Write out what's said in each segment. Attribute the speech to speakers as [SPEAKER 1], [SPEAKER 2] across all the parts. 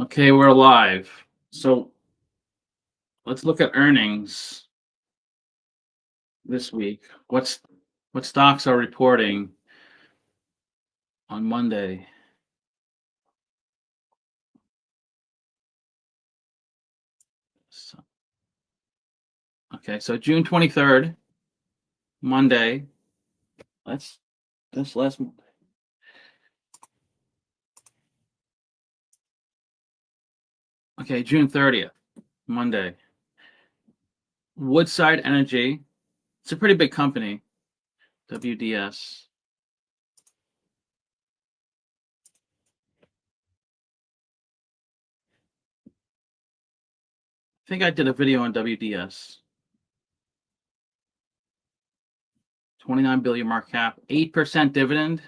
[SPEAKER 1] Okay, we're live. So let's look at earnings this week. What stocks are reporting on Monday? So, okay, so June 23rd, Monday. That's last Monday. Okay, June 30th, Monday. Woodside Energy. It's a pretty big company. WDS. I think I did a video on WDS. 29 billion market cap, 8% dividend.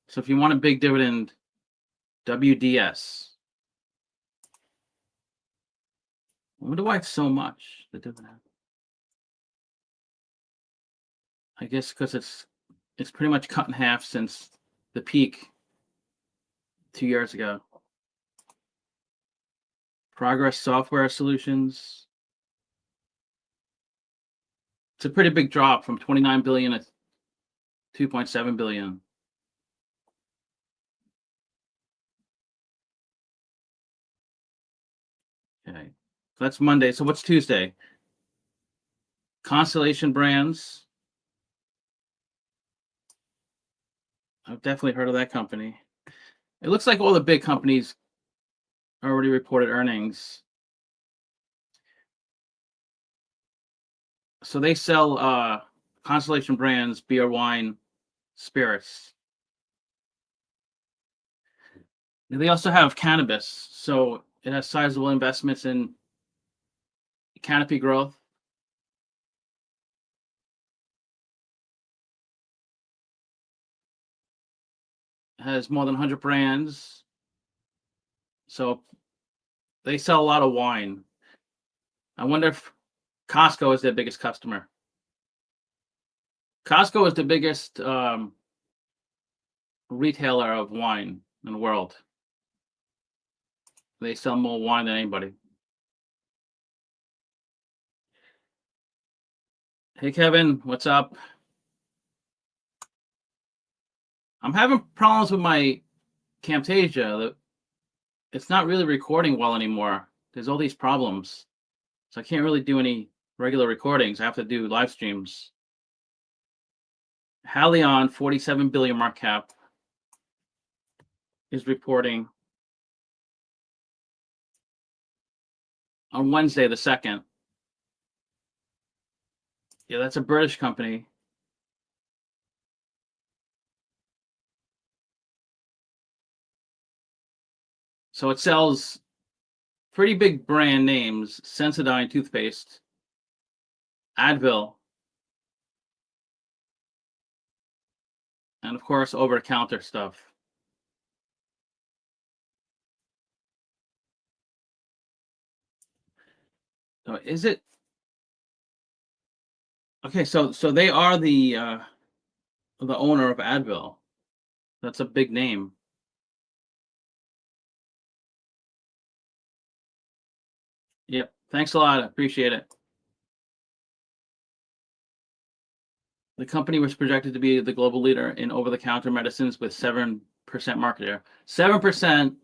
[SPEAKER 1] So if you want a big dividend, WDS. I wonder why it's so much, the dividend. I guess because it's pretty much cut in half since the peak 2 years ago. Progress Software Solutions. It's a pretty big drop from 29 billion to 2.7 billion. Okay, so that's Monday. So what's Tuesday? Constellation Brands. I've definitely heard of that company. It looks like all the big companies already reported earnings. So they sell Constellation Brands, beer, wine, spirits. They also have cannabis, so it has sizable investments in Canopy Growth. It has more than 100 brands, so they sell a lot of wine. I wonder if Costco is their biggest customer. Costco is the biggest retailer of wine in the world. They sell more wine than anybody. Hey, Kevin, what's up? I'm having problems with my Camtasia. It's not really recording well anymore. There's all these problems. So I can't really do any regular recordings. I have to do live streams. Halion, 47 billion market cap, is reporting on Wednesday the 2nd. Yeah, that's a British company. So it sells pretty big brand names: Sensodyne toothpaste, Advil, and of course over-the-counter stuff. So is it okay? So they are the owner of Advil. That's a big name. Yep. Thanks a lot. I appreciate it. The company was projected to be the global leader in over-the-counter medicines with 7% market share. 7%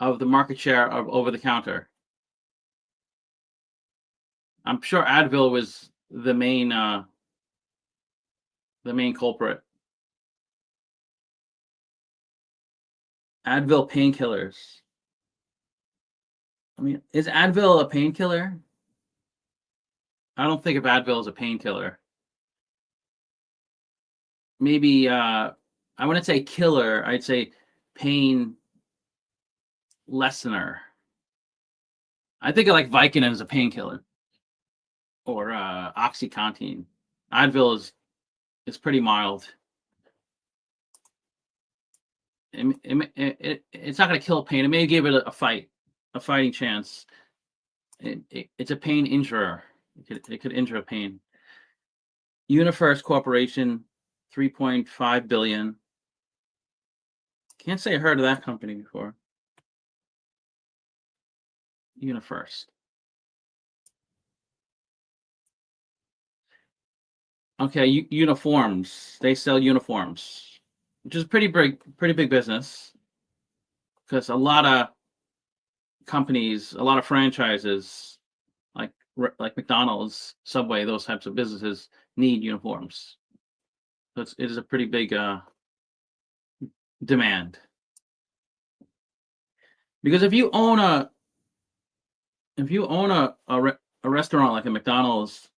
[SPEAKER 1] of the market share of over-the-counter. I'm sure Advil was the main culprit. Advil painkillers. I mean, is Advil a painkiller? I don't think of Advil as a painkiller. Maybe I wouldn't say killer. I'd say pain lessener. I think of like Vicodin as a painkiller, or OxyContin. Advil is pretty mild. It's not going to kill pain. It may give it a fighting chance. It's a pain injurer. It could injure a pain. UniFirst Corporation, 3.5 billion. Can't say I heard of that company before. UniFirst. Okay, uniforms. They sell uniforms, which is pretty big business because a lot of companies, a lot of franchises, like McDonald's, Subway, those types of businesses need uniforms. So it is a pretty big demand. Because if you own a restaurant like a McDonald's,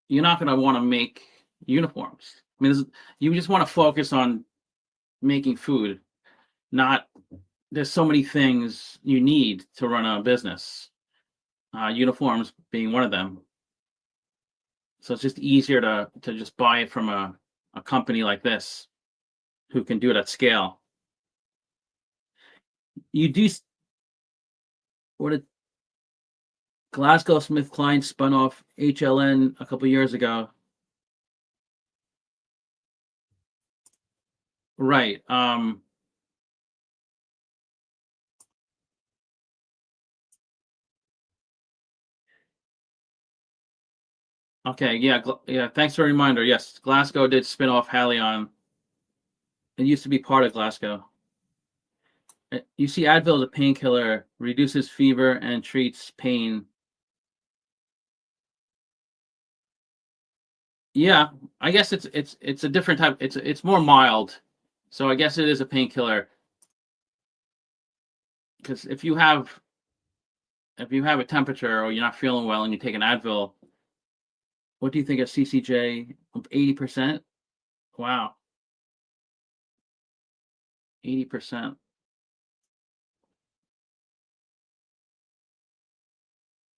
[SPEAKER 1] you're not going to want to make uniforms. I mean, you just want to focus on making food. Not there's so many things you need to run a business. Uniforms being one of them. So it's just easier to just buy it from a company like this, who can do it at scale. You do what did GlaxoSmithKline spun off HLN a couple years ago. Right. Okay, yeah, thanks for the reminder. Yes, Glasgow did spin off Haleon. It used to be part of Glasgow. You see Advil as a painkiller, reduces fever and treats pain. Yeah, I guess it's a different type. It's more mild, so I guess it is a painkiller. Because if you have a temperature or you're not feeling well and you take an Advil, what do you think of CCJ? 80%? Wow, 80%.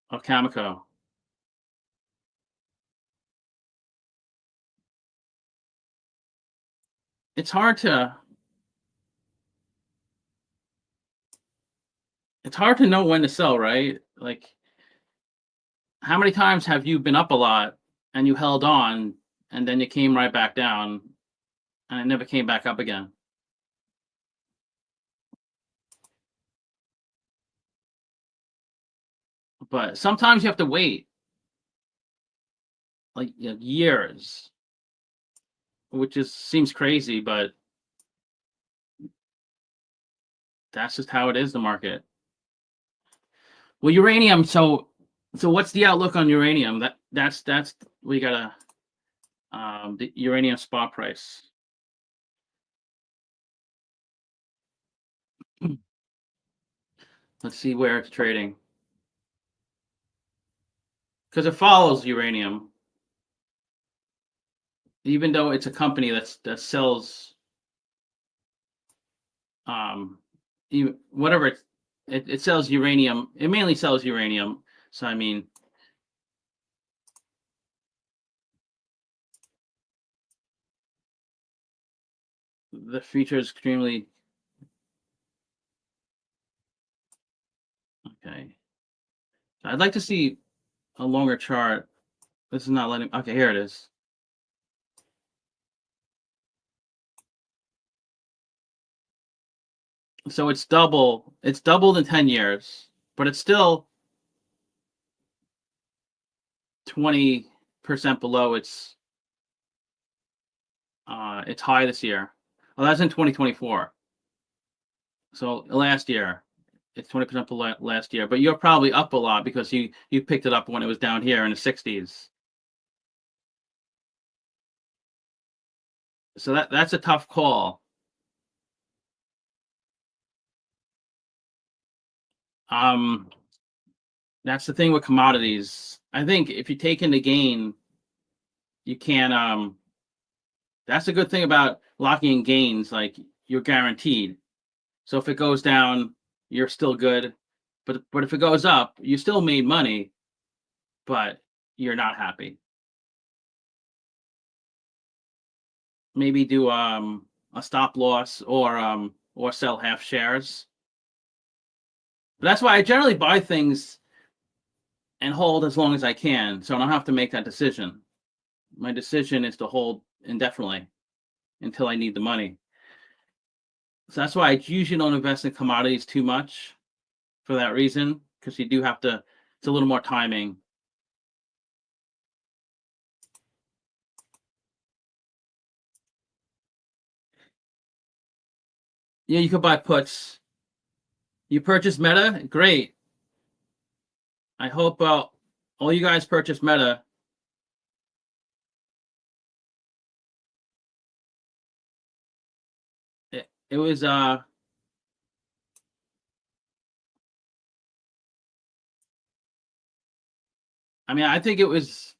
[SPEAKER 1] Of Cameco. It's hard to know when to sell, right? Like, how many times have you been up a lot and you held on and then you came right back down and it never came back up again? But sometimes you have to wait like years, which seems crazy, but that's just how it is, the market. Well, uranium. So what's the outlook on uranium? That's we gotta the uranium spot price. Let's see where it's trading, because it follows uranium, even though it's a company that sells whatever it sells uranium. It mainly sells uranium. So I mean, the future is extremely okay. I'd like to see a longer chart. This is not letting. Okay, here it is. So it's doubled in 10 years, but it's still 20% below its high this year. Well, that's in 2024. So last year, it's 20% below last year, but you're probably up a lot because you picked it up when it was down here in the 60s. So that's a tough call. That's the thing with commodities. I think if you take in the gain, you can that's a good thing about locking in gains, like you're guaranteed. So if it goes down, you're still good. But if it goes up, you still made money, but you're not happy. Maybe do a stop loss or sell half shares. But that's why I generally buy things and hold as long as I can, so I don't have to make that decision. My decision is to hold indefinitely until I need the money. So that's why I usually don't invest in commodities too much for that reason. because you do have to. It's a little more timing. Yeah, you could buy puts. You purchase Meta, great. I hope all you guys purchase Meta. It was I mean, I think it was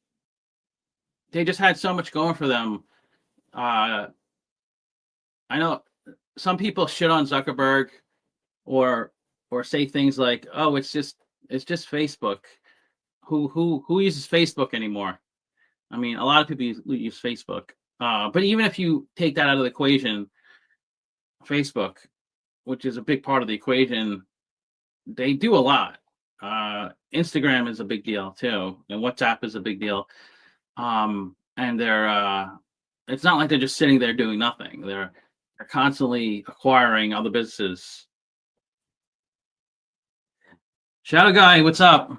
[SPEAKER 1] they just had so much going for them. I know some people shit on Zuckerberg or say things like, "Oh, it's just Facebook." Who uses Facebook anymore? I mean, a lot of people use Facebook. But even if you take that out of the equation, Facebook, which is a big part of the equation, they do a lot. Instagram is a big deal too, and WhatsApp is a big deal. And it's not like they're just sitting there doing nothing. They're constantly acquiring other businesses. Shadow Guy, what's up?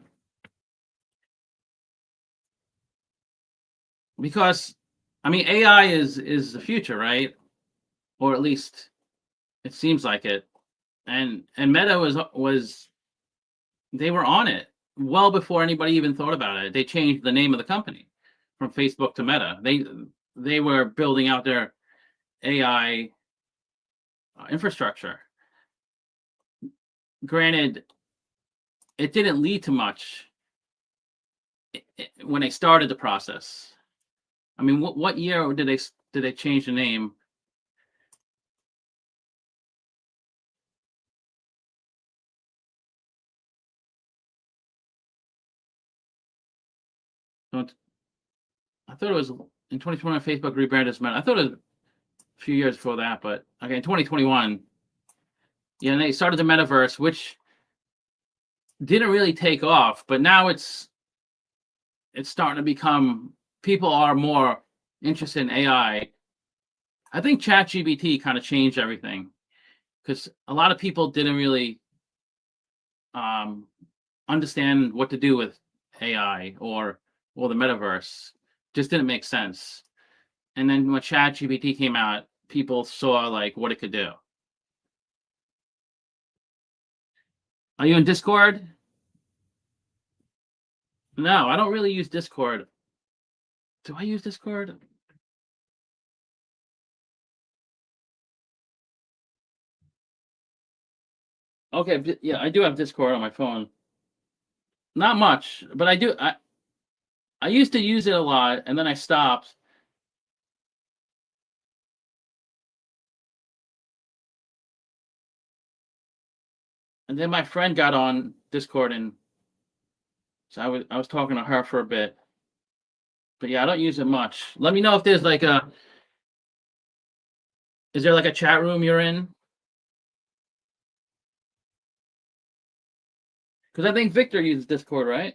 [SPEAKER 1] Because I mean, AI is the future, right? Or at least it seems like it. And Meta was they were on it well before anybody even thought about it. They changed the name of the company from Facebook to Meta. They were building out their AI infrastructure. Granted, it didn't lead to much when they started the process. I mean, what year did they change the name? I thought it was in 2021 Facebook rebranded as Meta. I thought it was a few years before that, but okay, in 2021, yeah, and they started the metaverse, which didn't really take off, but now it's starting to become people are more interested in AI. I think ChatGPT kind of changed everything because a lot of people didn't really um, understand what to do with AI or the metaverse. Just didn't make sense. And then when ChatGPT came out, people saw like what it could do. Are you in Discord? No, I don't really use Discord. Do I use Discord? Okay, yeah, I do have Discord on my phone. Not much, but I do. I used to use it a lot, and then I stopped. And then my friend got on Discord, and so I was talking to her for a bit. But yeah, I don't use it much. Let me know if there's like a is there like a chat room you're in? Because I think Victor uses Discord, right?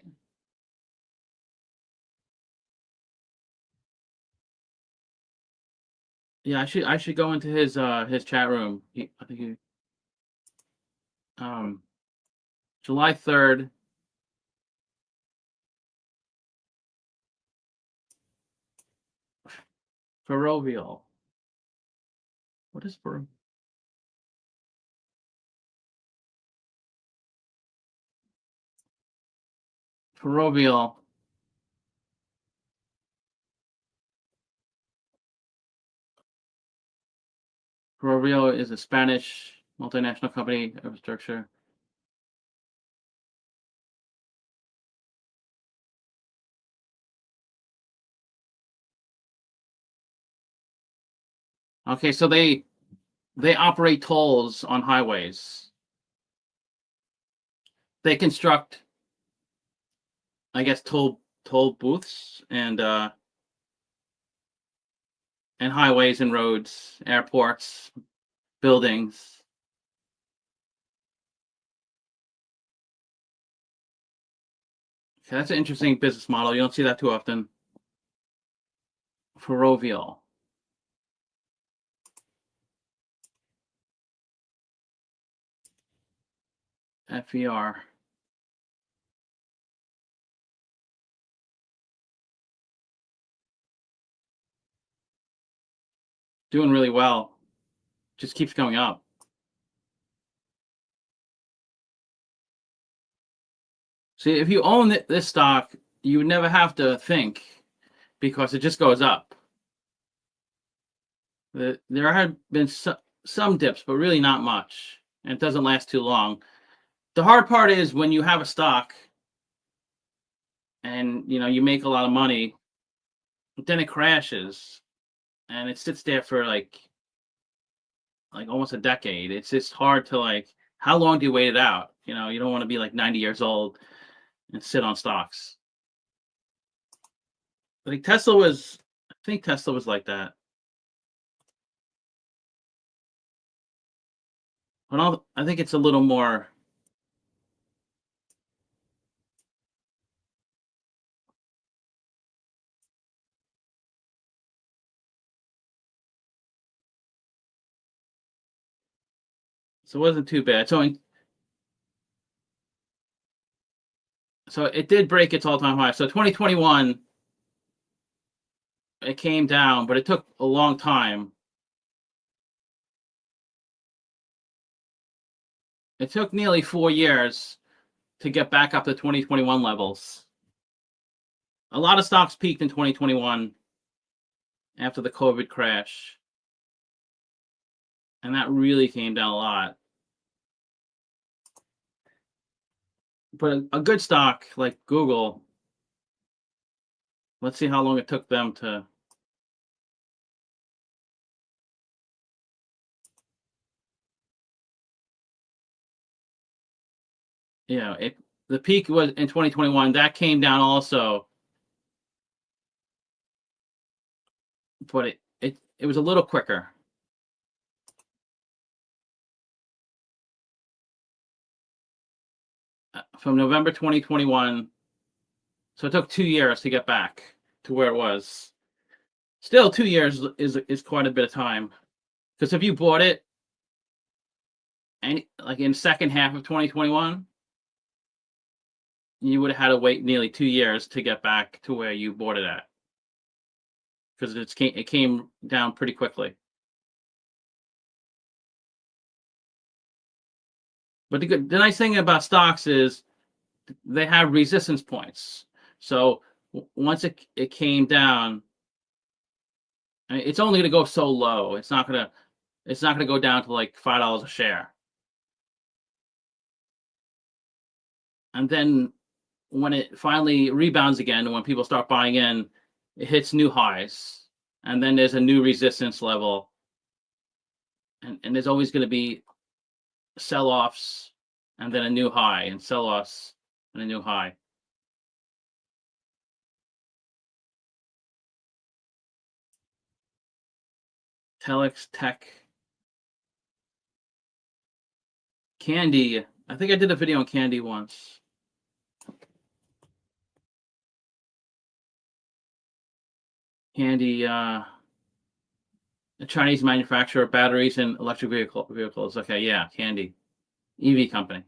[SPEAKER 1] Yeah, I should go into his chat room. I think um July 3rd. Ferrovial. What is Ferrovial? Ferrovial is a Spanish multinational company infrastructure. Okay, so they operate tolls on highways. They construct, I guess, toll booths and highways and roads, airports, buildings. Okay, that's an interesting business model. You don't see that too often. Ferrovial. FER. doing really well. Just keeps going up. See, if you own this stock, you would never have to think because it just goes up. There have been some dips, but really not much, and it doesn't last too long. The hard part is when you have a stock and you make a lot of money, but then it crashes and it sits there for like almost a decade. It's just hard to how long do you wait it out? You don't want to be like 90 years old and sit on stocks. I think Tesla was like that. But I think it's a little more. So it wasn't too bad. So it did break its all-time high. So 2021, it came down, but it took a long time. It took nearly 4 years to get back up to 2021 levels. A lot of stocks peaked in 2021 after the COVID crash, and that really came down a lot. But a good stock like Google, let's see how long it took them to. The peak was in 2021. That came down also, but it was a little quicker. From November 2021, so it took 2 years to get back to where it was. Still, 2 years is quite a bit of time, because if you bought it and in second half of 2021, you would have had to wait nearly 2 years to get back to where you bought it at, because it came down pretty quickly. But the nice thing about stocks is they have resistance points. So once it came down, it's only going to go so low. It's not going to go down to like $5 a share. And then when it finally rebounds again, when people start buying in, it hits new highs, and then there's a new resistance level, and there's always going to be sell-offs, and then a new high, and sell-offs, and a new high. Telex Tech. Candy. I think I did a video on Candy once. Candy, a Chinese manufacturer of batteries and electric vehicles. Okay, yeah, Candy. EV company.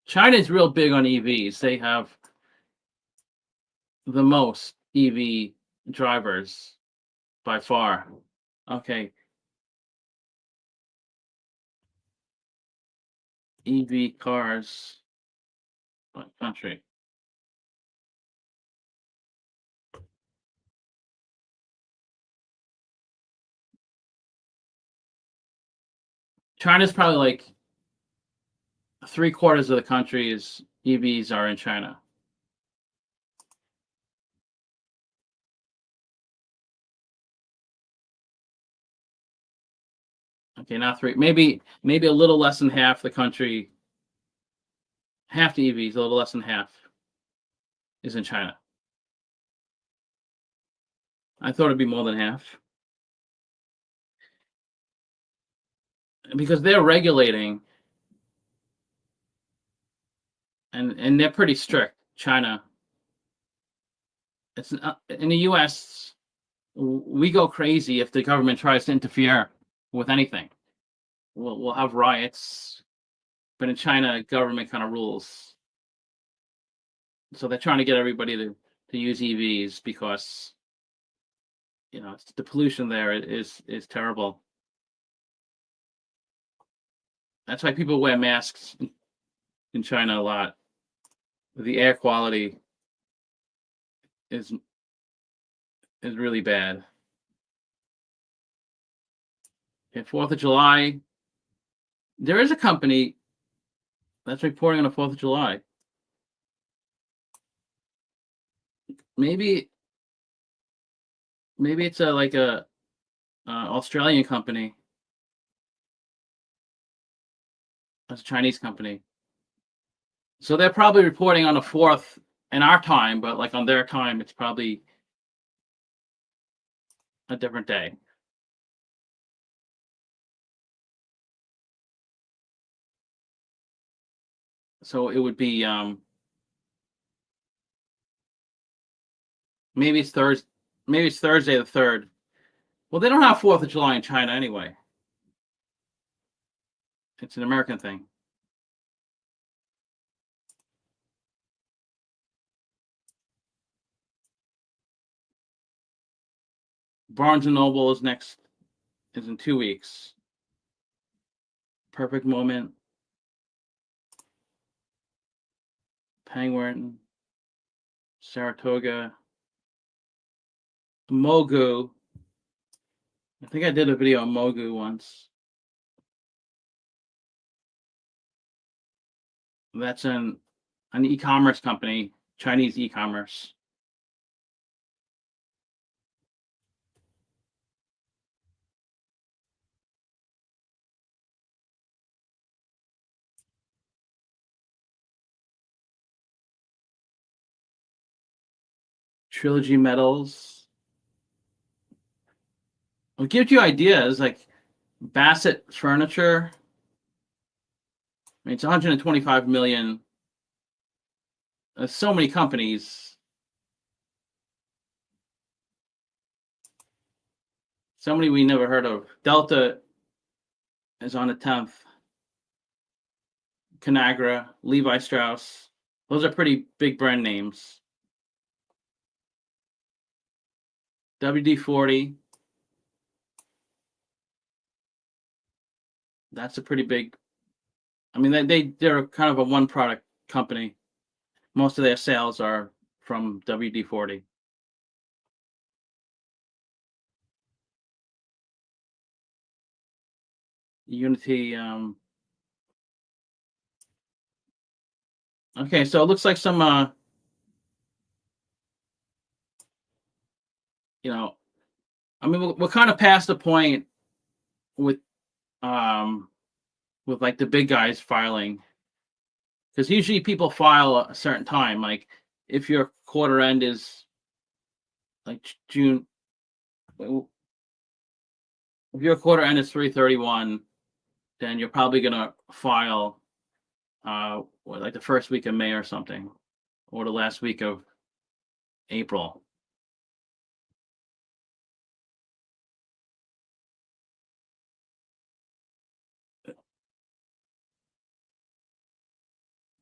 [SPEAKER 1] China is real big on EVs. They have the most EV drivers by far. Okay. EV cars by country. China's probably like 3/4 of the country's EVs are in China. Okay, not three. Maybe a little less than half the country. Half the EVs, a little less than half, is in China. I thought it'd be more than half. Because they're regulating, and they're pretty strict. China. It's in the U.S. We go crazy if the government tries to interfere with anything. We'll have riots, but in China, government kind of rules. So they're trying to get everybody to use EVs because it's the pollution there is terrible. That's why people wear masks in China a lot. The air quality is really bad. And 4th of July, there is a company that's reporting on the 4th of July. Maybe it's like a Australian company. It's a Chinese company. So they're probably reporting on the 4th in our time, but like on their time, it's probably a different day. So it would be maybe it's Thursday. Maybe it's Thursday the 3rd. Well, they don't have 4th of July in China anyway. It's an American thing. Barnes and Noble is in 2 weeks. Perfect Moment. Penguin. Saratoga. Mogu. I think I did a video on Mogu once. That's an e-commerce company, Chinese e-commerce. Trilogy Metals. It gives you ideas like Bassett Furniture. I mean, it's 125 million. There's so many companies. So many we never heard of. Delta is on the 10th. Conagra, Levi Strauss. Those are pretty big brand names. WD-40. That's a pretty big. I mean, they're kind of a one product company. Most of their sales are from WD-40. Unity. Okay, so it looks like some. I mean, we're kind of past the point with like the big guys filing, because usually people file a certain time. Like if your quarter end is like June, if your quarter end is 3/31, then you're probably gonna file like the first week of May or something, or the last week of April.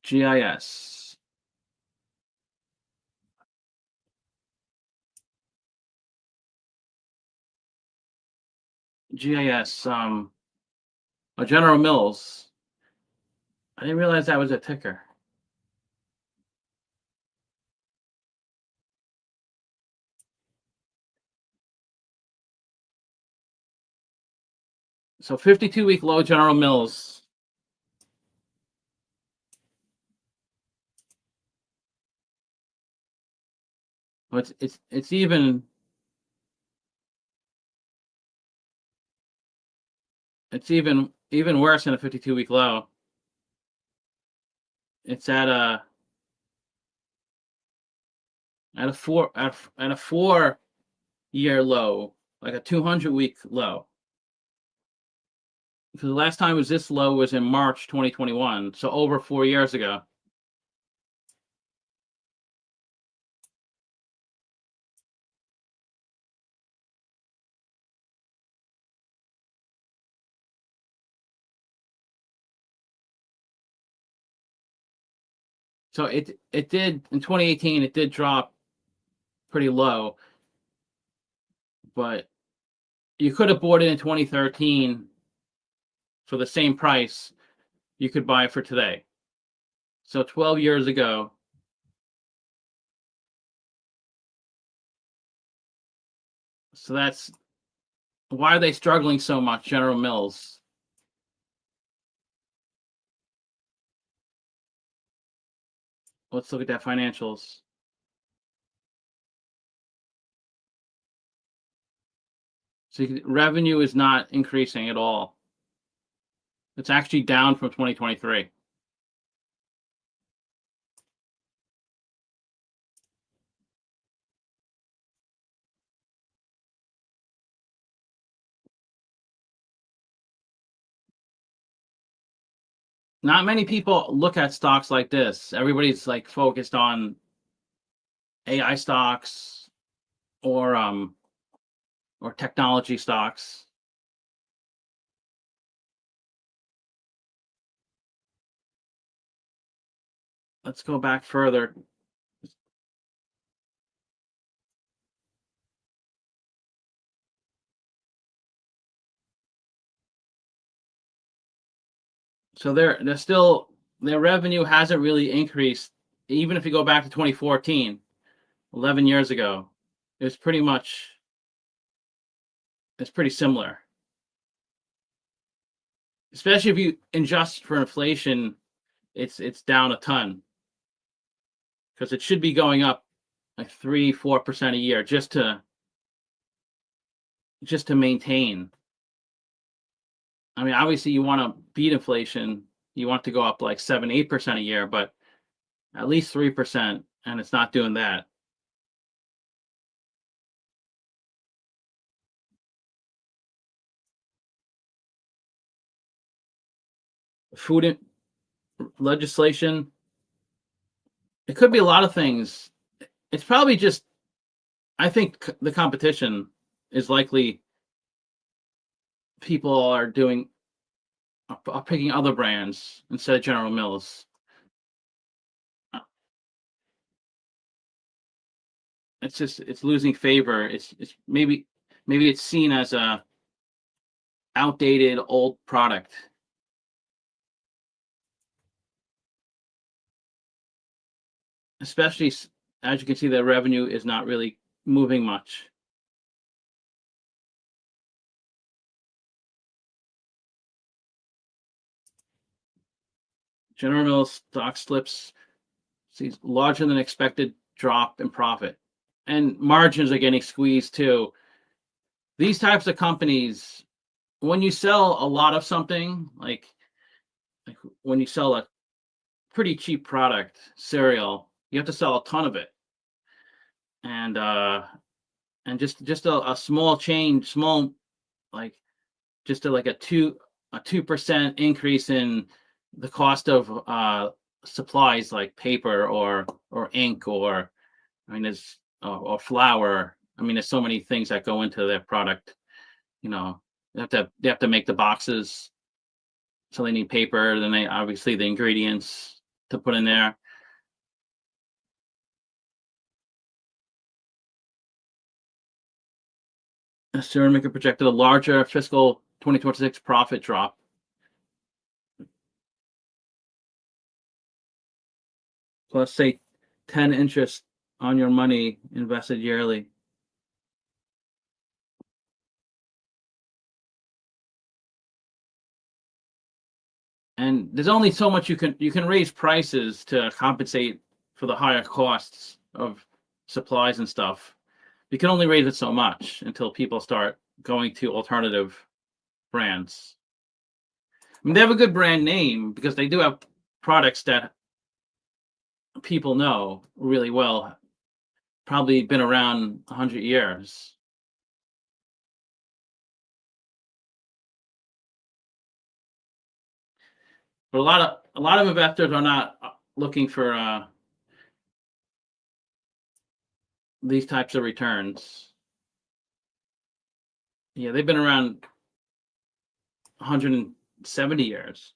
[SPEAKER 1] GIS. GIS. General Mills. I didn't realize that was a ticker. So 52-week low, General Mills. But it's even worse than a 52-week low. It's at a 4-year low, like a 200-week low. Because the last time it was this low was in March 2021, so over 4 years ago. So it did in 2018. It did drop pretty low, but you could have bought it in 2013 for the same price. You could buy it for today. So 12 years ago. So that's why are they struggling so much, General Mills? Let's look at that financials. So revenue is not increasing at all. It's actually down from 2023. Not many people look at stocks like this. Everybody's like focused on AI stocks or technology stocks. Let's go back further. So they're still, their revenue hasn't really increased. Even if you go back to 2014, 11 years ago, it's pretty much, it's pretty similar. Especially if you adjust for inflation, it's down a ton, because it should be going up like 3-4% a year just to maintain. I mean, obviously you want to beat inflation. You want to go up like 7-8% a year, but at least 3%, and it's not doing that. Food legislation. It could be a lot of things. It's probably just, I think the competition is likely, people are picking other brands instead of General Mills. It's just, it's losing favor. It's maybe it's seen as a outdated old product. Especially as you can see, the revenue is not really moving much. General Mills stock slips sees larger than expected drop in profit, and margins are getting squeezed too. These types of companies, when you sell a lot of something, like when you sell a pretty cheap product, cereal, you have to sell a ton of it, and just a small change, small, like just like a 2% increase in the cost of supplies like paper or ink, or I mean there's or flour. I mean there's so many things that go into their product. You know, they have to make the boxes, so they need paper. Then they obviously the ingredients to put in there. Maker projected a larger fiscal 2026 profit drop. Plus, say 10 interest on your money invested yearly. And there's only so much you can raise prices to compensate for the higher costs of supplies and stuff. You can only raise it so much until people start going to alternative brands. I mean, they have a good brand name because they do have products that people know really well, probably been around 100 years. But a lot of investors are not looking for these types of returns. Yeah, they've been around 170 years.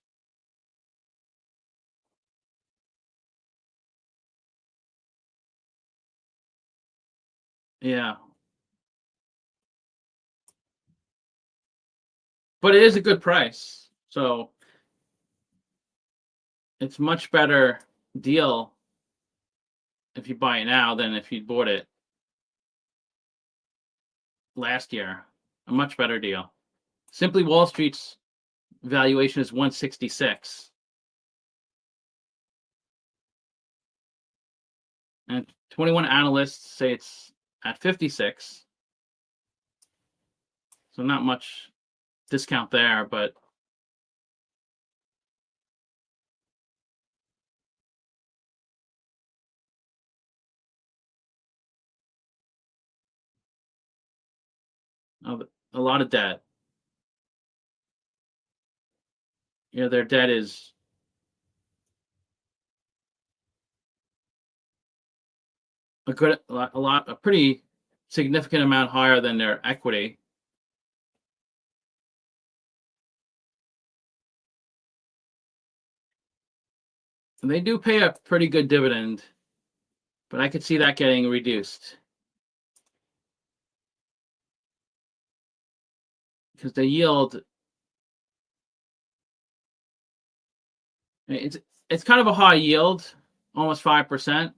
[SPEAKER 1] Yeah. but it is a good price. So it's much better deal if you buy it now than if you bought it last year. A much better deal. Simply Wall Street's valuation is 166. And 21 analysts say it's at 56. So not much discount there, but a lot of debt. You know, their debt is a pretty significant amount higher than their equity. And they do pay a pretty good dividend, but I could see that getting reduced because the yield, it's kind of a high yield, almost 5%.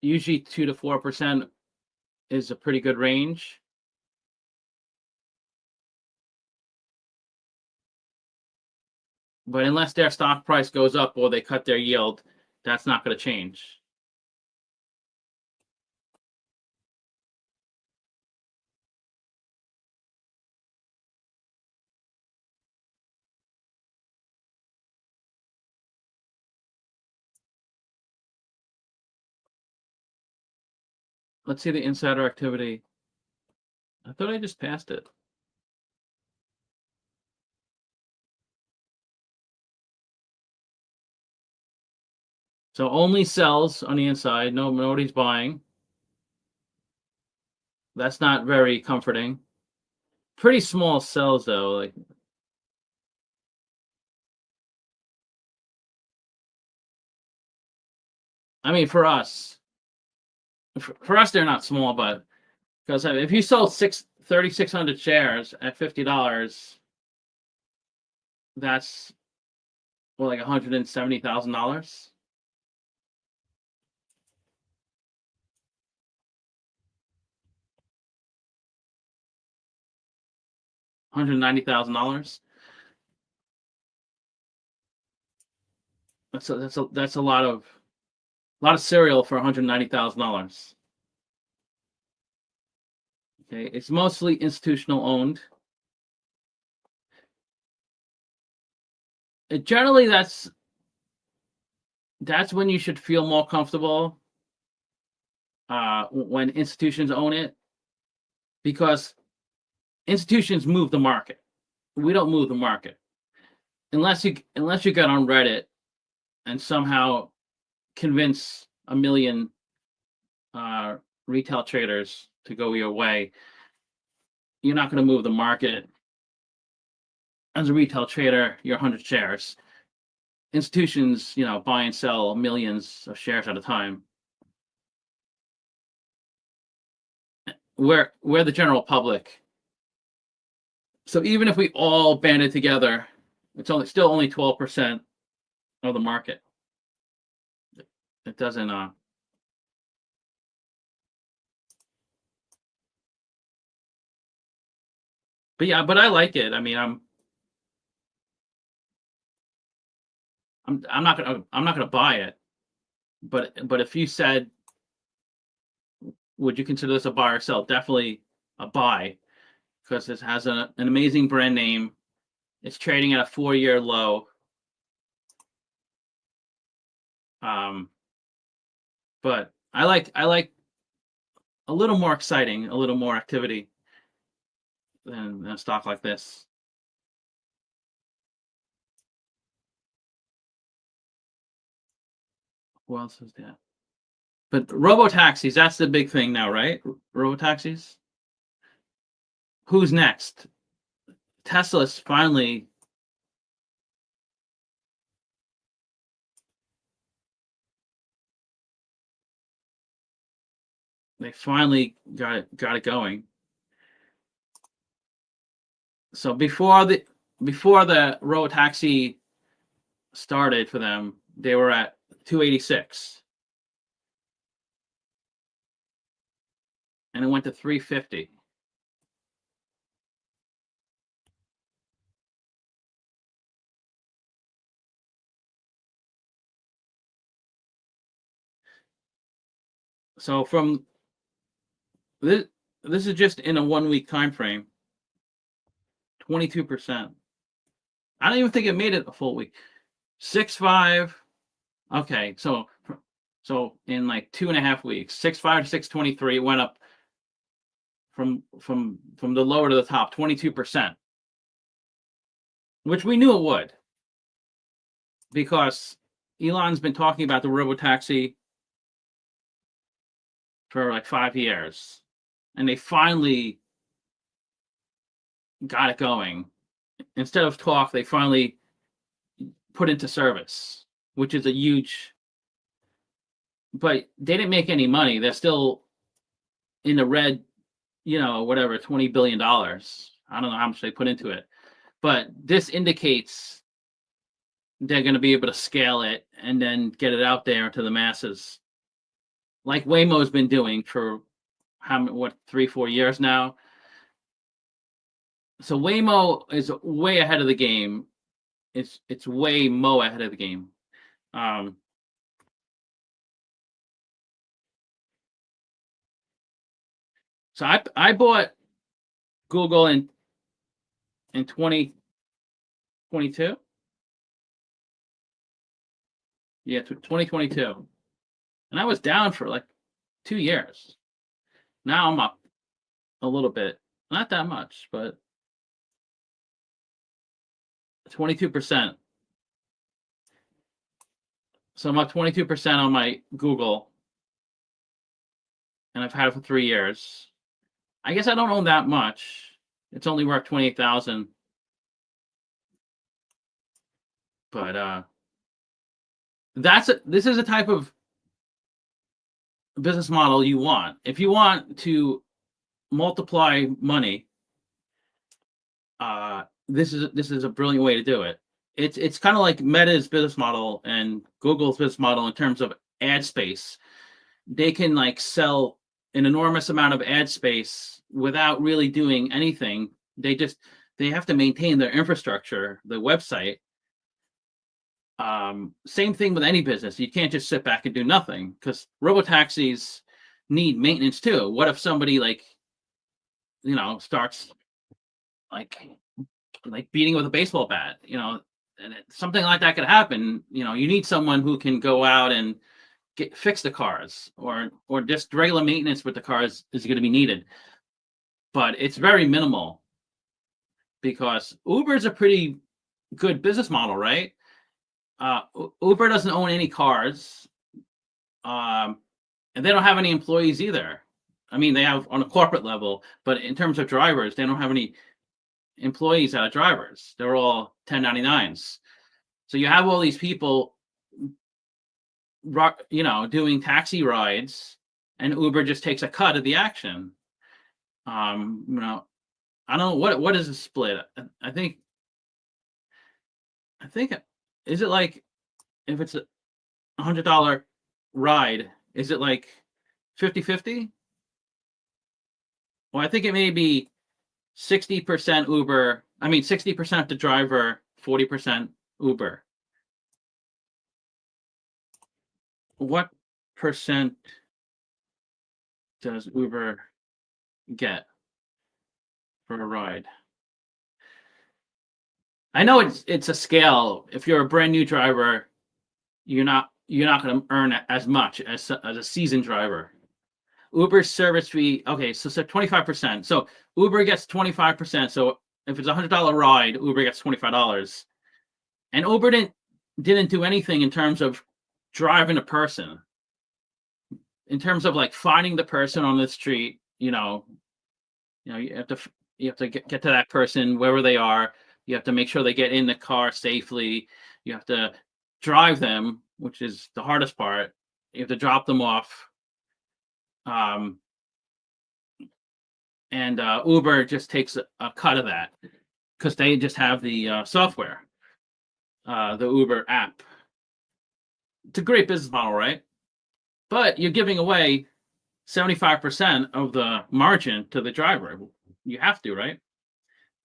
[SPEAKER 1] Usually 2 to 4% is a pretty good range. But unless their stock price goes up or they cut their yield, that's not going to change. Let's see the insider activity. I thought I just passed it. So only sells on the inside. No, nobody's buying. That's not very comforting. Pretty small sells though. Like, I mean, for us, they're not small, but because if you sold 3,600 shares at $50, that's like $170,000. $190,000. That's a lot of cereal for $190,000. Okay, it's mostly institutional owned. Generally, that's when you should feel more comfortable when institutions own it, because institutions move the market. We don't move the market unless you get on Reddit and somehow convince a million retail traders to go your way. You're not going to move the market. As a retail trader, you're 100 shares. Institutions, buy and sell millions of shares at a time. We're the general public. So even if we all banded together, it's still only 12% of the market. It doesn't but yeah, but I like it. I mean, I'm not gonna buy it. But if you said, would you consider this a buy or sell? Definitely a buy, because it has an amazing brand name. It's trading at a 4-year low. But I like a little more exciting, a little more activity than a stock like this. Who else is that? But robo-taxis, that's the big thing now, right? Robo-taxis. Who's next? Tesla's finally got it going. So before the road taxi started for them, they were at 286, and it went to 350. So from this, this is just in a 1 week time frame. 22%. I don't even think it made it a full week. 6.5. Okay, so in like 2.5 weeks, 6.5 to 6.23, it went up from the lower to the top, 22%, which we knew it would, because Elon's been talking about the robotaxi for like 5 years, and they finally got it going. Instead of talk, they finally put into service, which is a huge. But they didn't make any money. They're still in the red, whatever, $20 billion. I don't know how much they put into it, but this indicates they're going to be able to scale it and then get it out there to the masses, like Waymo's been doing for 3-4 years now. So Waymo is way ahead of the game. It's Waymo ahead of the game. So I bought Google in 2022. Yeah, 2022, and I was down for like 2 years. Now I'm up a little bit, not that much, but 22%. So I'm up 22% on my Google, and I've had it for 3 years. I guess I don't own that much. It's only worth 28,000. But this is a type of business model you want. If you want to multiply money, this is a brilliant way to do it. It's kind of like Meta's business model and Google's business model in terms of ad space. They can like sell an enormous amount of ad space without really doing anything. They have to maintain their infrastructure, the website. Same thing with any business. You can't just sit back and do nothing, because robotaxis need maintenance too. What if somebody starts like beating with a baseball bat, and something like that could happen. You need someone who can go out and fix the cars, or just regular maintenance with the cars is going to be needed. But it's very minimal, because Uber is a pretty good business model, right? Uber doesn't own any cars, and they don't have any employees either. I mean, they have on a corporate level, but in terms of drivers, they don't have any employees that are drivers. They're all 1099s. So you have all these people, doing taxi rides, and Uber just takes a cut of the action. I don't know what is the split. I think is it like, if it's a $100 ride, is it like 50-50? Well, I think it may be 60% Uber. I mean, 60% the driver, 40% Uber. What percent does Uber get for a ride? I know it's a scale. If you're a brand new driver, you're not going to earn as much as a seasoned driver. Uber's service fee, okay, so 25%. So Uber gets 25%. So if it's a $100 ride, Uber gets $25. And Uber didn't do anything in terms of driving a person. In terms of like finding the person on the street, you have to get to that person wherever they are. You have to make sure they get in the car safely. You have to drive them, which is the hardest part. You have to drop them off. And Uber just takes a cut of that. because they just have the software, the Uber app. It's a great business model, right? But you're giving away 75% of the margin to the driver. You have to, right?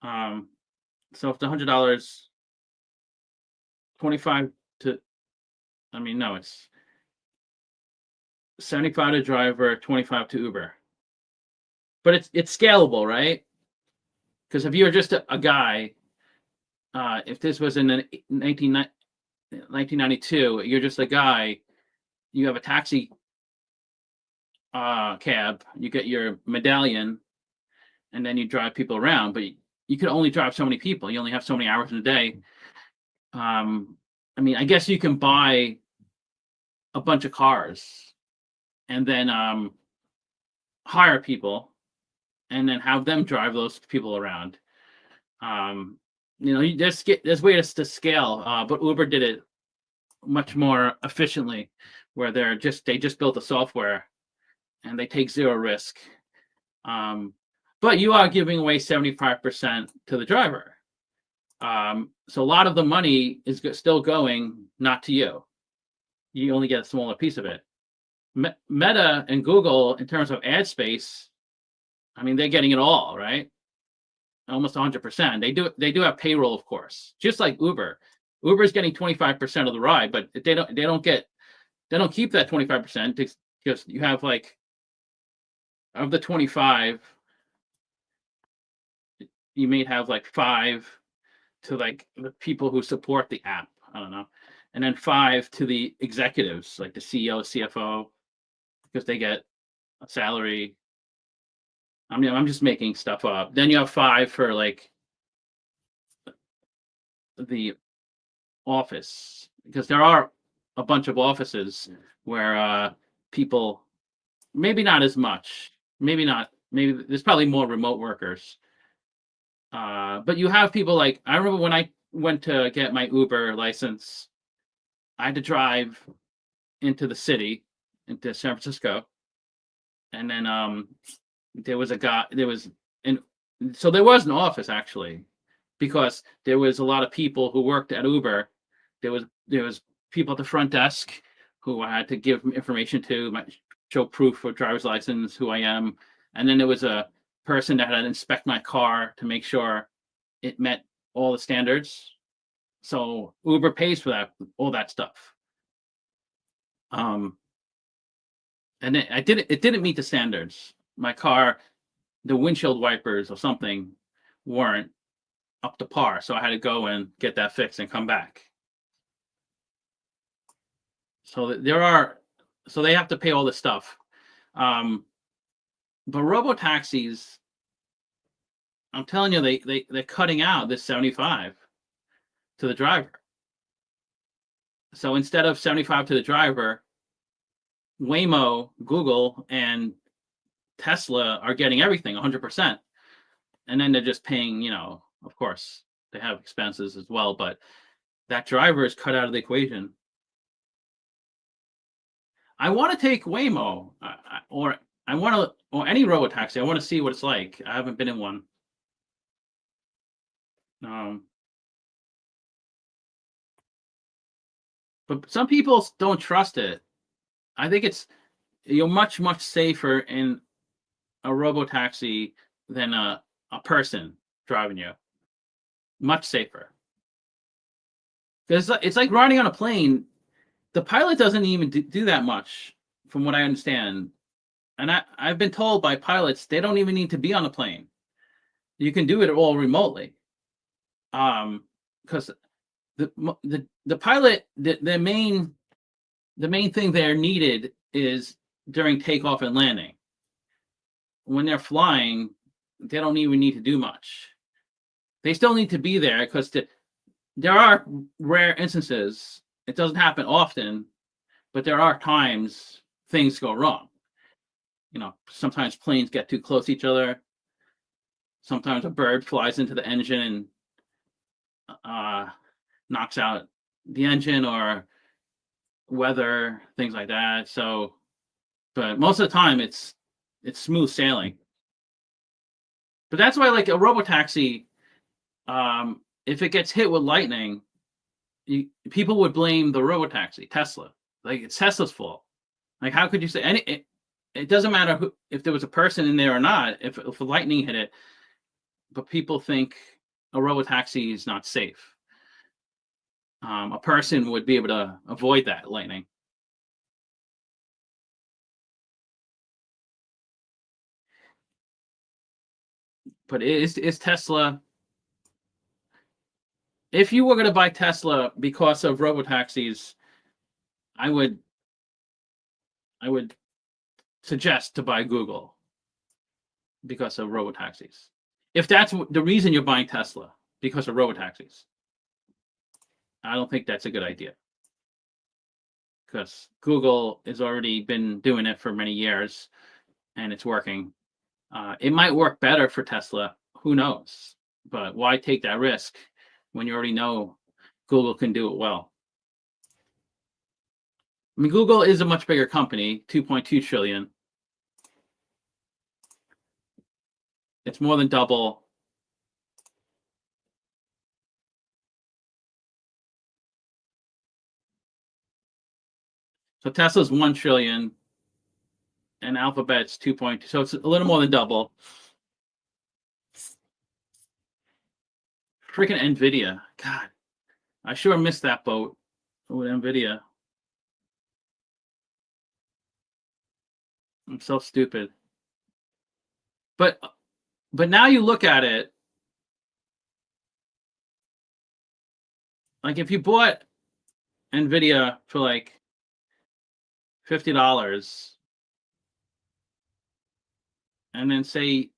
[SPEAKER 1] So if the $100, 25 to, I mean, no, it's 75 to driver, 25 to Uber. But it's scalable, right? Because if you're just a guy, if this was in 1992, you're just a guy, you have a taxi cab, you get your medallion, and then you drive people around, but you could only drive so many people. You only have so many hours in a day. I mean, I guess you can buy a bunch of cars and then hire people and then have them drive those people around. There's ways to scale, but Uber did it much more efficiently, where they just built the software and they take zero risk. But you are giving away 75% to the driver. So a lot of the money is still going not to you. You only get a smaller piece of it. Meta and Google, in terms of ad space, I mean, they're getting it all, right? Almost 100%. They do have payroll, of course, just like Uber. Uber is getting 25% of the ride, but they don't keep that 25% because you have, like, of the 25, you may have like 5 to like the people who support the app. I don't know. And then 5 to the executives, like the CEO, CFO, because they get a salary. I mean, I'm just making stuff up. Then you have 5 for like the office, because there are a bunch of offices where people, maybe not as much, maybe there's probably more remote workers. But you have people like, I remember when I went to get my Uber license, I had to drive into the city, into San Francisco. And then there was so there was an office, actually, because there was a lot of people who worked at Uber. There was people at the front desk who I had to give information to, show proof of driver's license, who I am. And then there was a person that had to inspect my car to make sure it met all the standards. So Uber pays for all that stuff. And it didn't meet the standards. My car, the windshield wipers or something weren't up to par, so I had to go and get that fixed and come back. So they have to pay all this stuff. But robo-taxis, I'm telling you, they're cutting out this 75 to the driver. So instead of 75 to the driver, Waymo, Google, and Tesla are getting everything 100%. And then they're just paying, of course, they have expenses as well, but that driver is cut out of the equation. I want to take Waymo or any robotaxi. I want to see what it's like. I haven't been in one. But some people don't trust it. I think you're much, much safer in a robotaxi than a person driving you. Much safer. Because it's like riding on a plane. The pilot doesn't even do that much, from what I understand. And I've been told by pilots they don't even need to be on a plane. You can do it all remotely. Because the pilot, the main thing they're needed is during takeoff and landing. When they're flying, they don't even need to do much. They still need to be there because there are rare instances. It doesn't happen often, but there are times things go wrong. Sometimes planes get too close to each other. Sometimes a bird flies into the engine and knocks out the engine, or weather, things like that. So, but most of the time it's smooth sailing. But that's why, like, a robotaxi, if it gets hit with lightning, people would blame the robotaxi, Tesla. Like, it's Tesla's fault. Like, how could you say it doesn't matter if there was a person in there or not, if a lightning hit it, but people think a robotaxi is not safe. A person would be able to avoid that lightning. But is Tesla, if you were going to buy Tesla because of robotaxis, I would suggest to buy Google because of robotaxis. If that's the reason you're buying Tesla, because of robotaxis, I don't think that's a good idea. Because Google has already been doing it for many years and it's working. It might work better for Tesla, who knows? But why take that risk when you already know Google can do it well? I mean, Google is a much bigger company, 2.2 trillion. It's more than double. So Tesla's 1 trillion and Alphabet's 2.2. So it's a little more than double. Freaking NVIDIA. God, I sure missed that boat with NVIDIA. I'm so stupid. But now you look at it, like if you bought NVIDIA for like $50 and then say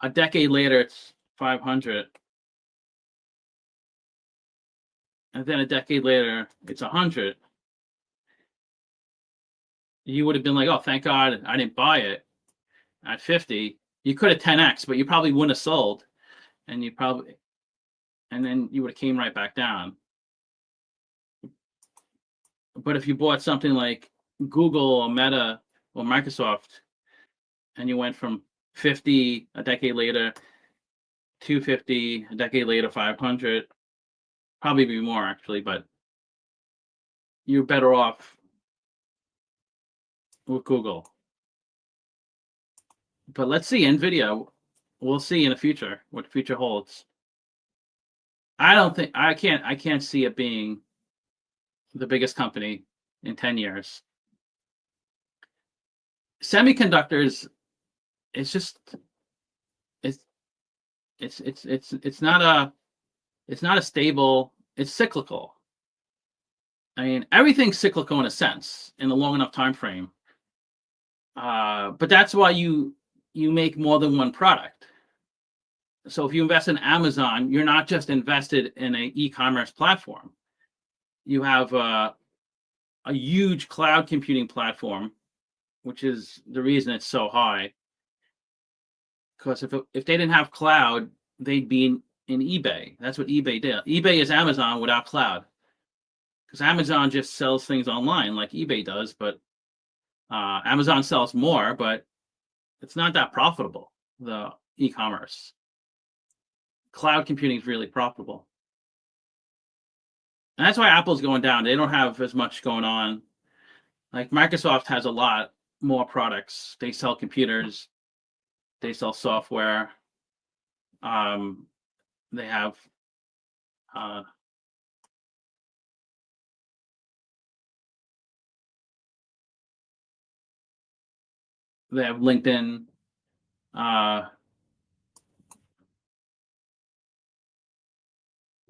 [SPEAKER 1] a decade later it's 500, and then a decade later it's 100, you would have been like, oh, thank God I didn't buy it at 50. You could have 10x, but you probably wouldn't have sold, and then you would have came right back down. But if you bought something like Google or Meta or Microsoft, and you went from 50 a decade later, 250 a decade later, 500, probably be more actually, but you're better off with Google. But let's see, NVIDIA, we'll see in the future what the future holds. I can't see it being the biggest company in 10 years. Semiconductors, it's just it's not a stable, it's cyclical. I mean, everything's cyclical in a sense in a long enough time frame. But that's why you make more than one product. So if you invest in Amazon, you're not just invested in an e-commerce platform. You have a huge cloud computing platform, which is the reason it's so high. Because if they didn't have cloud, they'd be in eBay. That's what eBay did. eBay is Amazon without cloud. Because Amazon just sells things online like eBay does, but Amazon sells more, but it's not that profitable, the e-commerce. Cloud computing is really profitable. And that's why Apple's going down. They don't have as much going on. Like Microsoft has a lot more products. They sell computers. They sell software. They have LinkedIn.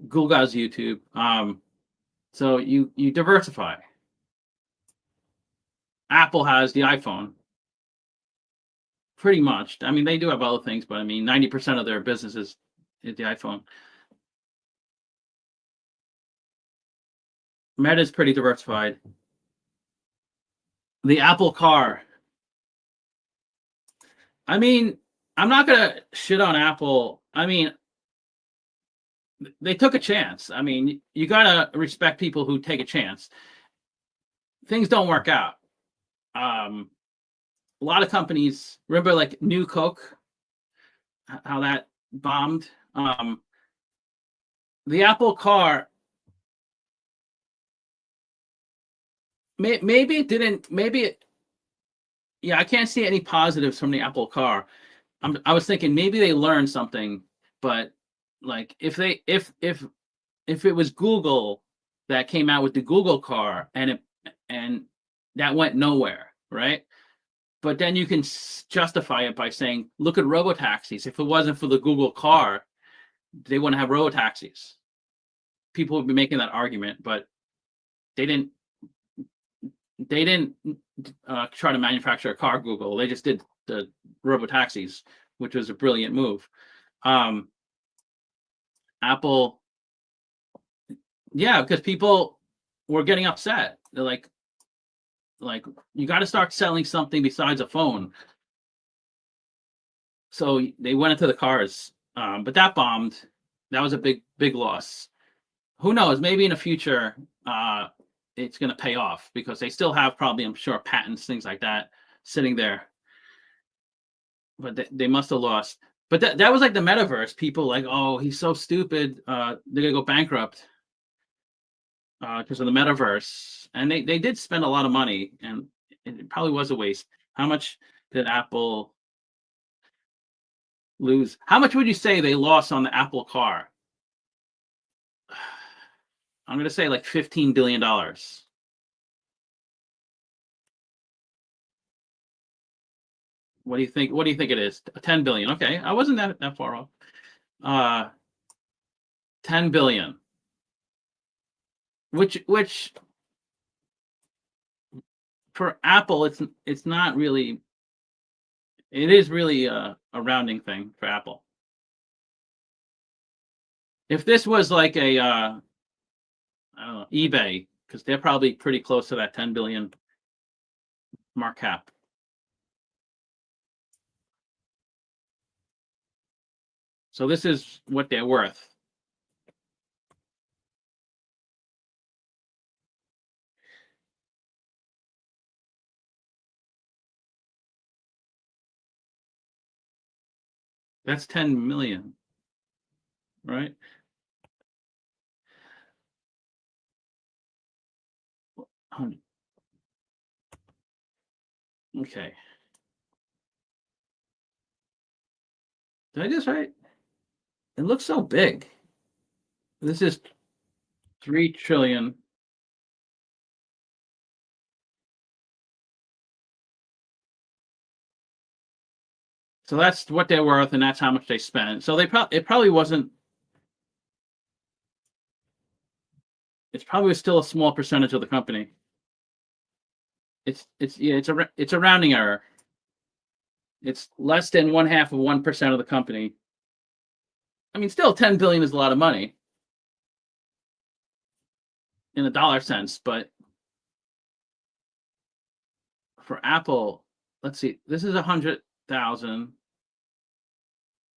[SPEAKER 1] Google has YouTube. So you diversify. Apple has the iPhone. Pretty much. I mean, they do have other things, but I mean, 90% of their business is the iPhone. Meta is pretty diversified. The Apple Car. I mean, I'm not gonna shit on Apple. I mean, they took a chance. I mean, you gotta respect people who take a chance. Things don't work out. A lot of companies, remember like New Coke, how that bombed. the Apple Car, maybe it didn't. Maybe it. Yeah, I can't see any positives from the Apple Car. I was thinking maybe they learned something, but like if it was Google that came out with the Google car and that went nowhere, right? But then you can justify it by saying, look at robotaxis. If it wasn't for the Google car, they wouldn't have robotaxis. People would be making that argument, but they didn't. They didn't try to manufacture a car. Google. They just did the robotaxis, which was a brilliant move. Apple, yeah, because people were getting upset. They're like you got to start selling something besides a phone. So they went into the cars, but that bombed. That was a big loss. Who knows? Maybe in the future, it's going to pay off because they still have probably, I'm sure, patents, things like that, sitting there. But they must have lost. But that was like the metaverse. People like, oh, he's so stupid. They're gonna go bankrupt because of the metaverse. And they did spend a lot of money, and it probably was a waste. How much did Apple lose? How much would you say they lost on the Apple Car? I'm gonna say like $15 billion. What do you think? What do you think it is? 10 billion. Okay, I wasn't that far off. 10 billion. Which for Apple, it's not really. It is really a rounding thing for Apple. If this was like a I don't know, eBay, because they're probably pretty close to that 10 billion mark cap. So this is what they're worth. That's 10 million, right? Okay. Did I just right? It looks so big. This is 3 trillion. So that's what they're worth, and that's how much they spent. So it probably wasn't. It's probably still a small percentage of the company. It's a rounding error. It's less than 0.5% of the company. I mean, still 10 billion is a lot of money in a dollar sense, but for Apple, let's see, this is 100,000.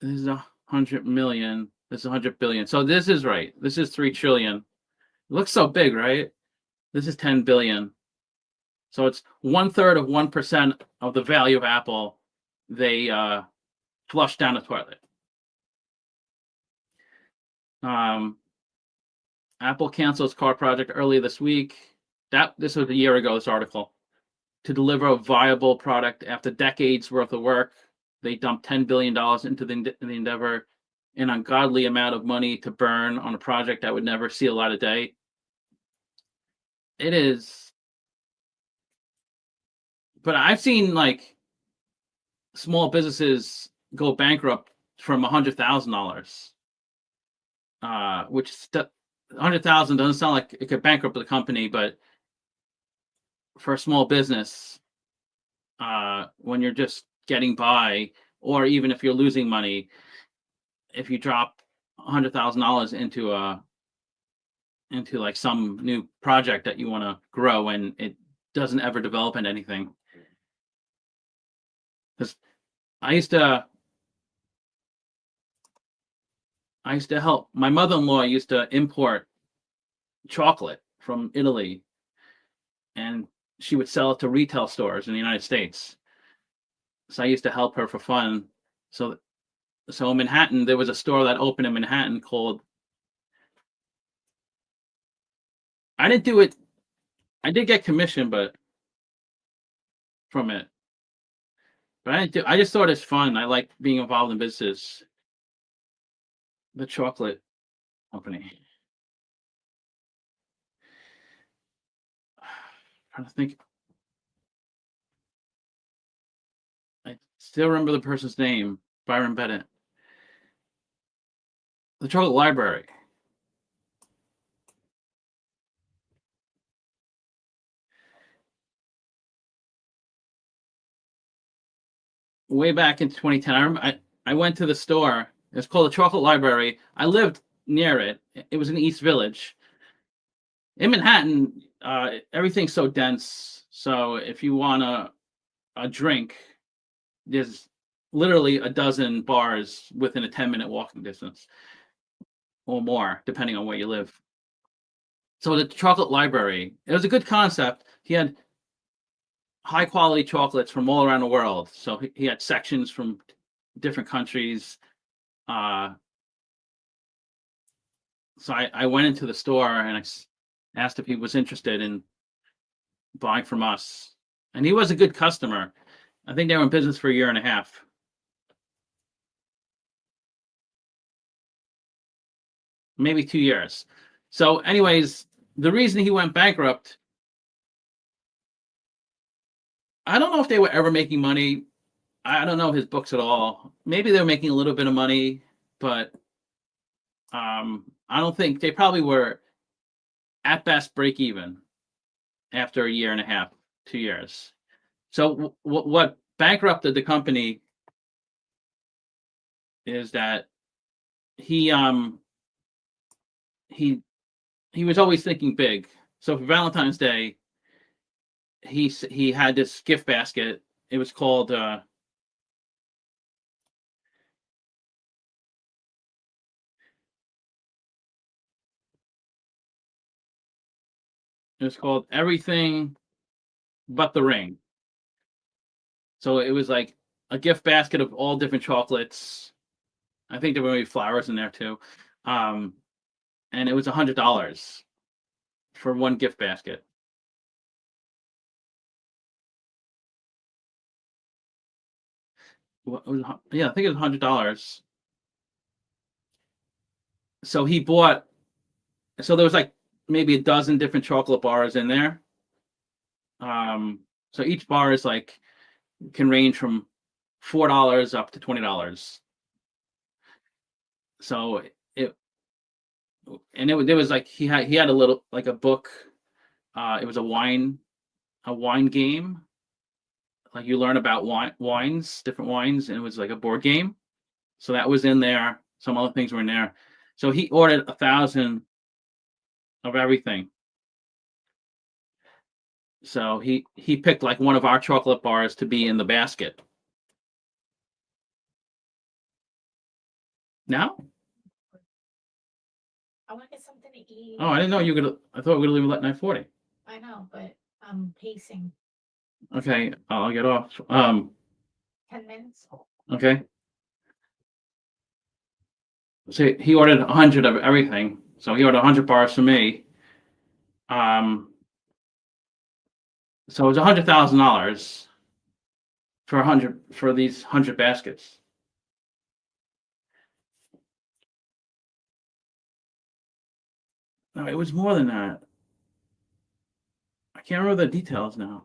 [SPEAKER 1] This is 100 million. This is 100 billion. So this is right. This is 3 trillion. It looks so big, right? This is 10 billion. So it's 1/3 of 1% of the value of Apple. They flushed down the toilet. Apple canceled its car project earlier this week. This was a year ago, this article. To deliver a viable product after decades worth of work, they dumped $10 billion into the endeavor, an ungodly amount of money to burn on a project that would never see a light of day. It is. But I've seen like small businesses go bankrupt from $100,000, which 100,000 doesn't sound like it could bankrupt the company, but for a small business, when you're just getting by, or even if you're losing money, if you drop $100,000 into like some new project that you want to grow and it doesn't ever develop into anything. Because I used to help my mother-in-law used to import chocolate from Italy, and she would sell it to retail stores in the United States. So I used to help her for fun. So in Manhattan, there was a store that opened in Manhattan called I didn't do it. I did get commission, but from it, but I didn't do. I just thought it's fun. I like being involved in business. The chocolate company. Trying to think. I still remember the person's name, Byron Bennett. The Chocolate Library. Way back in 2010, I went to the store. It's called the Chocolate Library. I lived near it. It was in East Village. In Manhattan, everything's so dense. So if you want a drink, there's literally a dozen bars within a 10-minute walking distance or more, depending on where you live. So the Chocolate Library, it was a good concept. He had high quality chocolates from all around the world. So he had sections from different countries. So I went into the store and I asked if he was interested in buying from us. And he was a good customer. I think they were in business for a year and a half. Maybe 2 years. So anyways, the reason he went bankrupt, I don't know if they were ever making money. I don't know his books at all. Maybe they were making a little bit of money, but I don't think they probably were at best break even after a year and a half, 2 years. So what bankrupted the company is that he was always thinking big. So for Valentine's Day, he had this gift basket. It was called Everything But the Ring. So it was like a gift basket of all different chocolates. I think there were maybe flowers in there too. And it was $100 for one gift basket. Yeah, I think it was $100. So he bought. So there was like maybe a dozen different chocolate bars in there. So each bar is like can range from $4 up to $20. So it there was like he had a little like a book. It was a wine game. Like you learn about wines, different wines, and it was like a board game. So that was in there. Some other things were in there. So he ordered 1,000 of everything. So he picked like one of our chocolate bars to be in the basket. Now?
[SPEAKER 2] I want to get something to eat.
[SPEAKER 1] Oh, I didn't know you could. I thought we were leaving at 9:40.
[SPEAKER 2] I know, but I'm pacing.
[SPEAKER 1] Okay, I'll get off.
[SPEAKER 2] 10 minutes.
[SPEAKER 1] Okay. So he ordered 100 of everything. So he ordered 100 bars for me. So it was $100,000 for these 100 baskets. No, it was more than that. I can't remember the details now.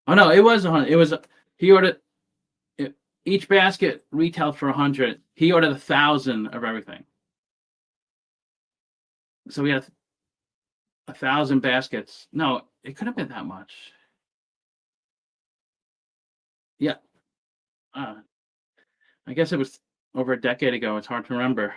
[SPEAKER 1] Oh no, it was 100. It was he ordered each basket retailed for 100. He ordered 1,000 of everything. So we had 1,000 baskets. No, it couldn't have been that much. Yeah. I guess it was over a decade ago. It's hard to remember.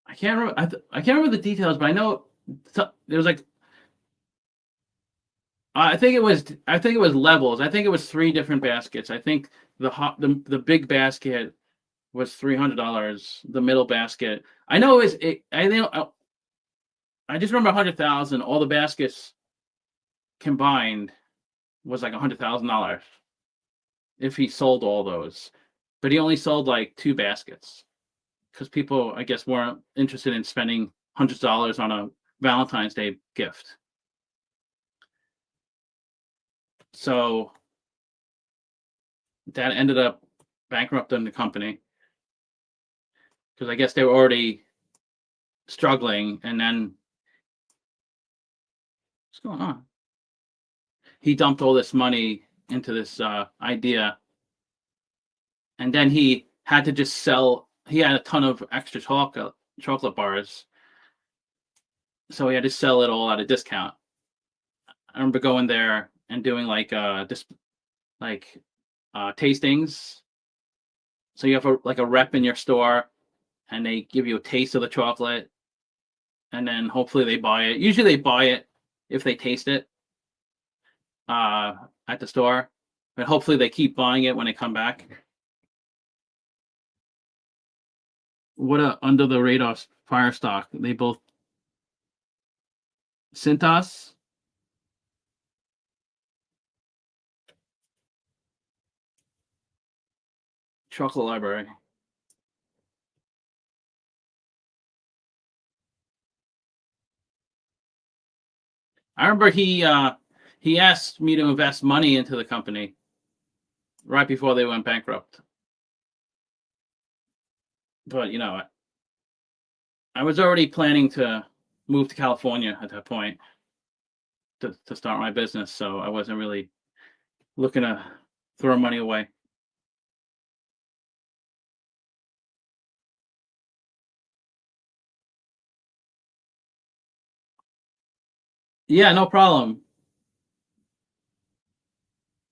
[SPEAKER 1] I can't remember. I can't remember the details, but I know there was like I think it was levels. I think it was 3 different baskets. I think the big basket was $300. The middle basket, I know is it. I think I just remember 100,000. All the baskets combined was like $100,000 if he sold all those, but he only sold like 2 baskets because people, I guess, weren't interested in spending hundreds of dollars on a Valentine's Day gift. So that ended up bankrupting the company because I guess they were already struggling, and then what's going on? He dumped all this money into this idea, and then he had to just sell. He had a ton of extra chocolate bars, so he had to sell it all at a discount. I remember going there and doing like tastings. So you have a rep in your store, and they give you a taste of the chocolate, and then hopefully they buy it. Usually they buy it if they taste it at the store, but hopefully they keep buying it when they come back. What a under the radar fire stock. They both Cintas. Chocolate Library. I remember he asked me to invest money into the company right before they went bankrupt. But I was already planning to move to California at that point to start my business, so I wasn't really looking to throw money away. Yeah, no problem.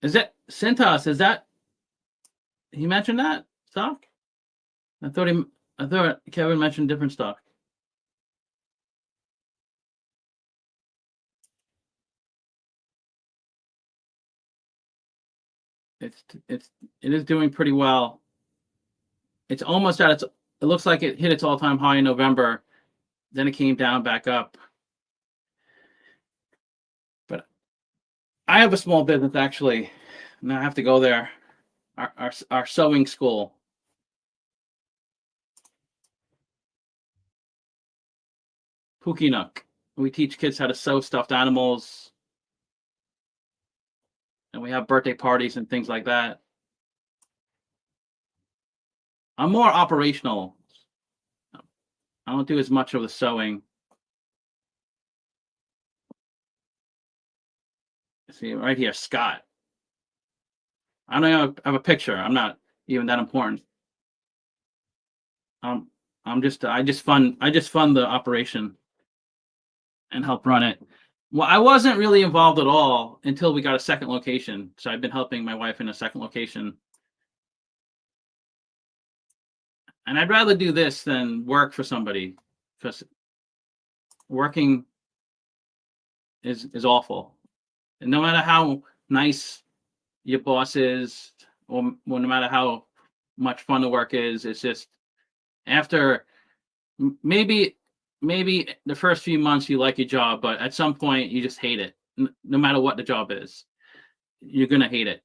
[SPEAKER 1] Is it Cintas? Is that he mentioned that stock? I thought Kevin mentioned different stock. It is doing pretty well. It's almost at its. It looks like it hit its all-time high in November. Then it came down back up. But I have a small business actually, and I have to go there. Our sewing school. Pookie We teach kids how to sew stuffed animals, and we have birthday parties and things like that. I'm more operational. I don't do as much of the sewing. See right here, Scott. I don't know. I have a picture. I'm not even that important. I just fund the operation and help run it. Well, I wasn't really involved at all until we got a second location. So I've been helping my wife in a second location. And I'd rather do this than work for somebody, because working is awful. And no matter how nice your boss is, or no matter how much fun the work is, it's just after maybe the first few months you like your job, but at some point you just hate it. No matter what the job is, you're gonna hate it.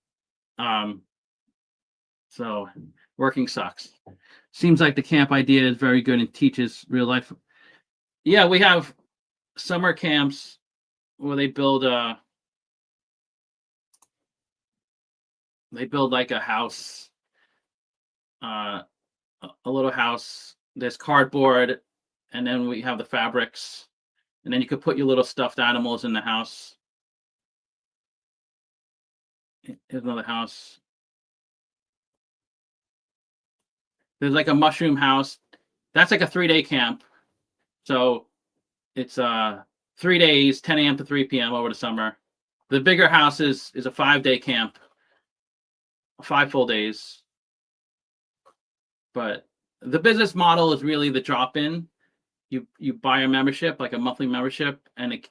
[SPEAKER 1] So working sucks. Seems like the camp idea is very good and teaches real life. Yeah, we have summer camps where they build like a house, a little house. There's cardboard, and then we have the fabrics, and then you could put your little stuffed animals in the house. Here's another house. There's like a mushroom house. That's like a 3-day camp. So it's 3 days, 10 a.m. to 3 p.m. over the summer. The bigger house is a 5-day camp, 5 full days. But the business model is really the drop-in. You buy a membership, like a monthly membership, and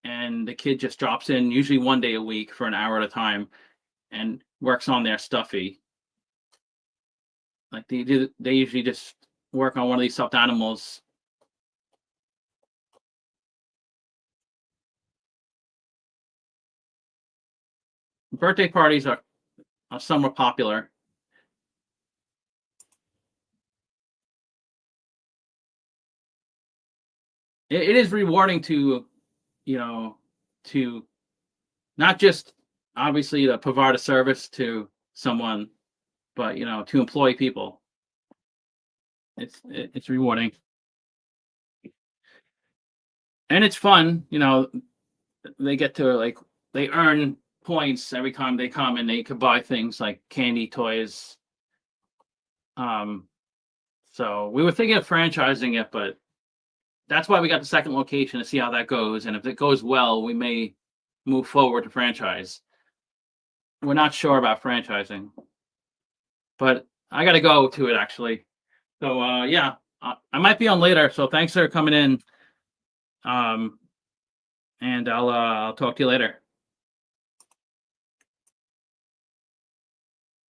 [SPEAKER 1] and the kid just drops in usually 1 day a week for an hour at a time and works on their stuffy. Like they usually just work on one of these stuffed animals. Birthday parties are somewhat popular. It is rewarding to, to not just obviously to provide a service to someone, but to employ people. It's rewarding. And it's fun, they get to they earn points every time they come, and they could buy things like candy, toys. So we were thinking of franchising it, but that's why we got the second location, to see how that goes. And if it goes well, we may move forward to franchise. We're not sure about franchising, but I got to go to it actually. So yeah, I might be on later. So thanks for coming in. And I'll talk to you later.